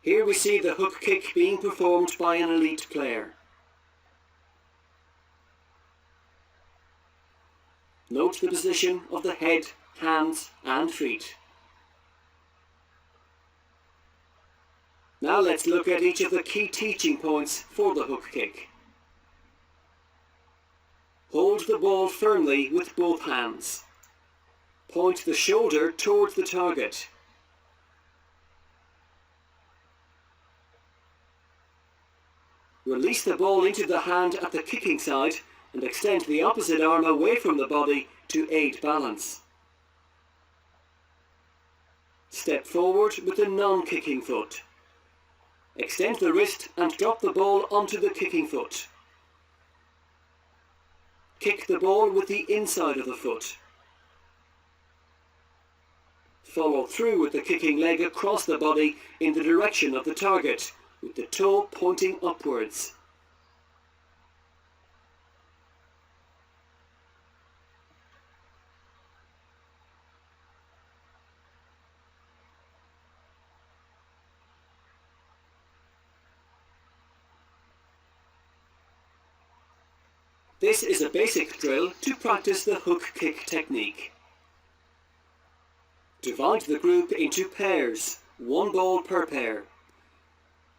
Here we see the hook kick being performed by an elite player. Note the position of the head, hands and feet. Now let's look at each of the key teaching points for the hook kick. Hold the ball firmly with both hands. Point the shoulder towards the target. Release the ball into the hand at the kicking side and extend the opposite arm away from the body to aid balance. Step forward with the non-kicking foot. Extend the wrist and drop the ball onto the kicking foot. Kick the ball with the inside of the foot. Follow through with the kicking leg across the body in the direction of the target, with the toe pointing upwards. This is a basic drill to practice the hook kick technique. Divide the group into pairs, 1 ball per pair.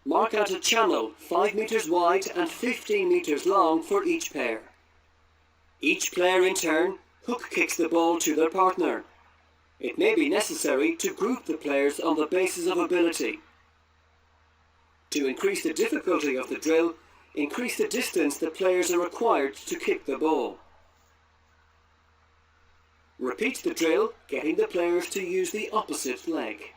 Mark out a channel 5 meters wide and 15 meters long for each pair. Each player in turn hook kicks the ball to their partner. It may be necessary to group the players on the basis of ability. To increase the difficulty of the drill, increase the distance the players are required to kick the ball. Repeat the drill, getting the players to use the opposite leg.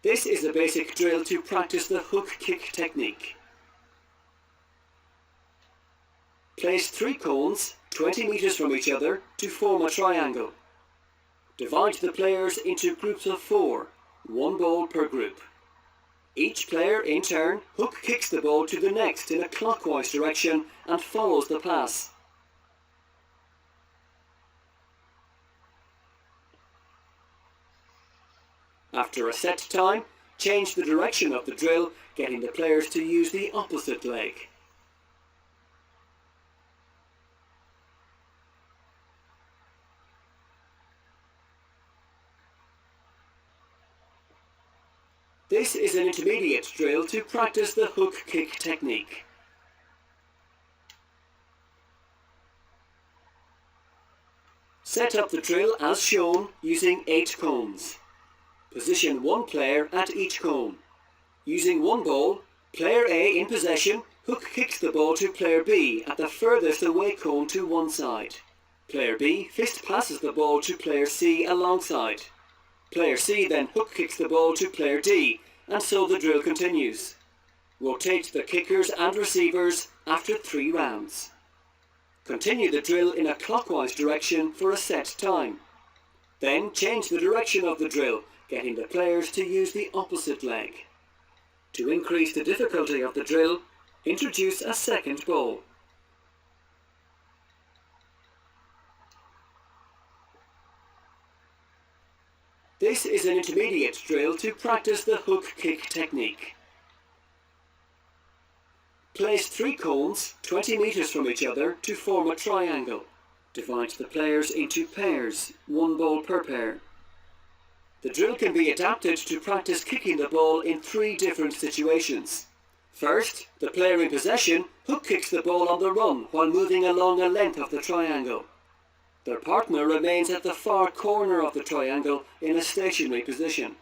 This is a basic drill to practice the hook kick technique. Place 3 cones 20 meters from each other to form a triangle. Divide the players into groups of 4, 1 ball per group. Each player in turn hook kicks the ball to the next in a clockwise direction and follows the pass. After a set time, change the direction of the drill, getting the players to use the opposite leg. This is an intermediate drill to practice the hook kick technique. Set up the drill as shown using 8 cones. Position 1 player at each cone. Using 1 ball, player A in possession hook kicks the ball to player B at the furthest away cone to one side. Player B fist passes the ball to player C alongside. Player C then hook kicks the ball to player D, and so the drill continues. Rotate the kickers and receivers after 3 rounds. Continue the drill in a clockwise direction for a set time. Then change the direction of the drill, getting the players to use the opposite leg. To increase the difficulty of the drill, introduce a second ball. This is an intermediate drill to practice the hook kick technique. Place 3 cones 20 meters from each other to form a triangle. Divide the players into pairs, 1 ball per pair. The drill can be adapted to practice kicking the ball in 3 different situations. First, the player in possession hook kicks the ball on the run while moving along a length of the triangle. Their partner remains at the far corner of the triangle in a stationary position.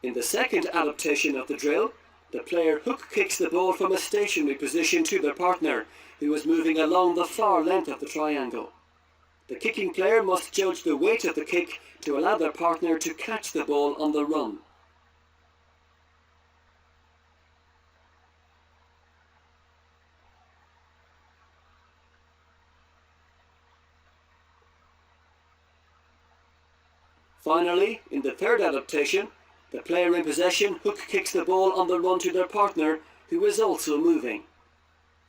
In the second adaptation of the drill, the player hook kicks the ball from a stationary position to their partner, who is moving along the far length of the triangle. The kicking player must judge the weight of the kick to allow their partner to catch the ball on the run. Finally, in the third adaptation, the player in possession hook kicks the ball on the run to their partner, who is also moving.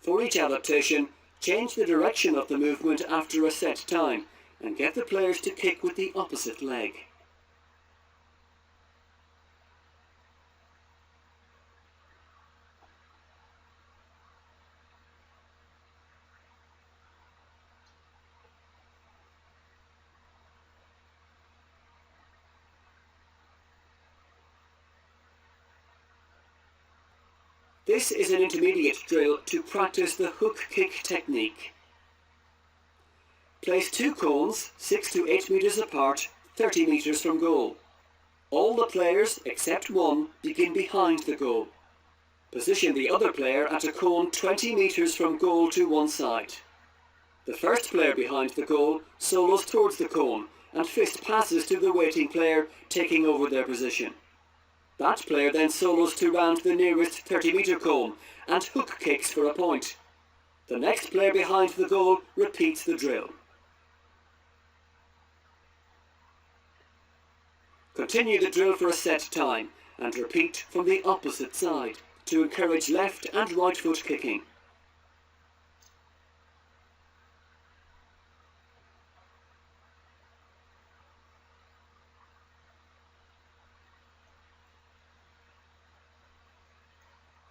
For each adaptation, change the direction of the movement after a set time, and get the players to kick with the opposite leg. This is an intermediate drill to practice the hook kick technique. Place 2 cones 6 to 8 metres apart, 30 metres from goal. All the players, except one, begin behind the goal. Position the other player at a cone 20 metres from goal to one side. The first player behind the goal solos towards the cone and fist passes to the waiting player, taking over their position. That player then solos to round the nearest 30-metre cone and hook kicks for a point. The next player behind the goal repeats the drill. Continue the drill for a set time and repeat from the opposite side to encourage left and right foot kicking.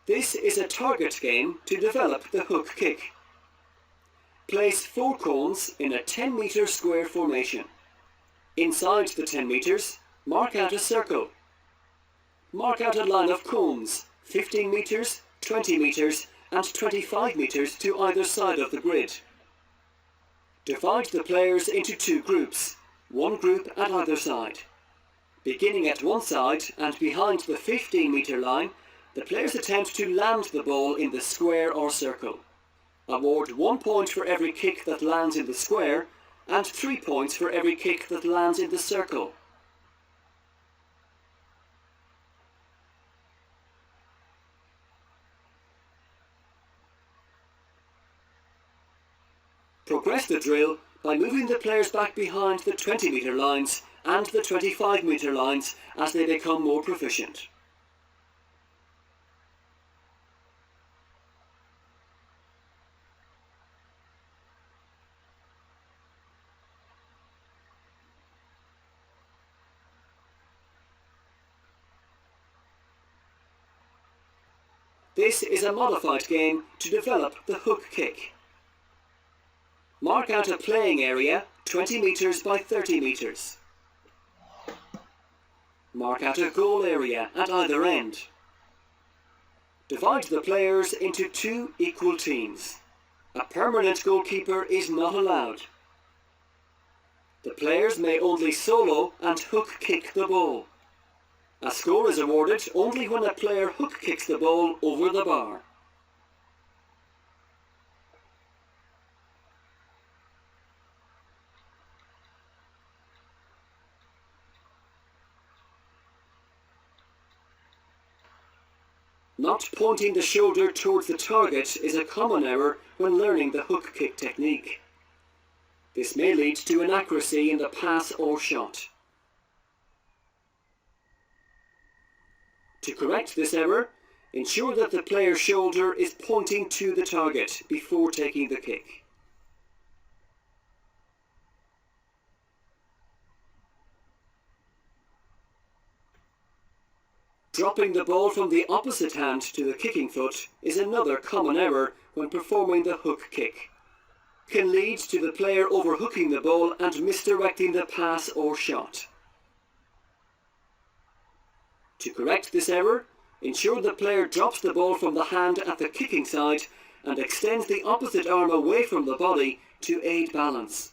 This is a target game to develop the hook kick. Place 4 cones in a 10-metre square formation. Inside the 10 metres, mark out a circle. Mark out a line of cones, 15 metres, 20 metres and 25 metres to either side of the grid. Divide the players into 2 groups, one group at either side. Beginning at one side and behind the 15-metre line, the players attempt to land the ball in the square or circle. Award 1 point for every kick that lands in the square and 3 points for every kick that lands in the circle. Progress the drill by moving the players back behind the 20-metre lines and the 25-metre lines as they become more proficient. This is a modified game to develop the hook kick. Mark out a playing area 20 metres by 30 metres. Mark out a goal area at either end. Divide the players into 2 equal teams. A permanent goalkeeper is not allowed. The players may only solo and hook kick the ball. A score is awarded only when a player hook kicks the ball over the bar. Not pointing the shoulder towards the target is a common error when learning the hook kick technique. This may lead to inaccuracy in the pass or shot. To correct this error, ensure that the player's shoulder is pointing to the target before taking the kick. Dropping the ball from the opposite hand to the kicking foot is another common error when performing the hook kick. Can lead to the player overhooking the ball and misdirecting the pass or shot. To correct this error, ensure the player drops the ball from the hand at the kicking side and extends the opposite arm away from the body to aid balance.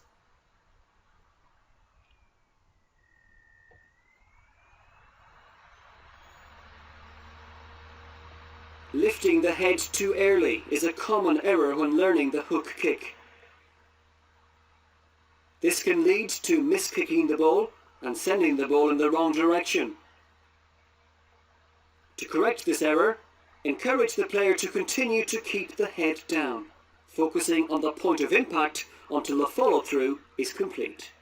Lifting the head too early is a common error when learning the hook kick. This can lead to miskicking the ball and sending the ball in the wrong direction. To correct this error, encourage the player to continue to keep the head down, focusing on the point of impact until the follow-through is complete.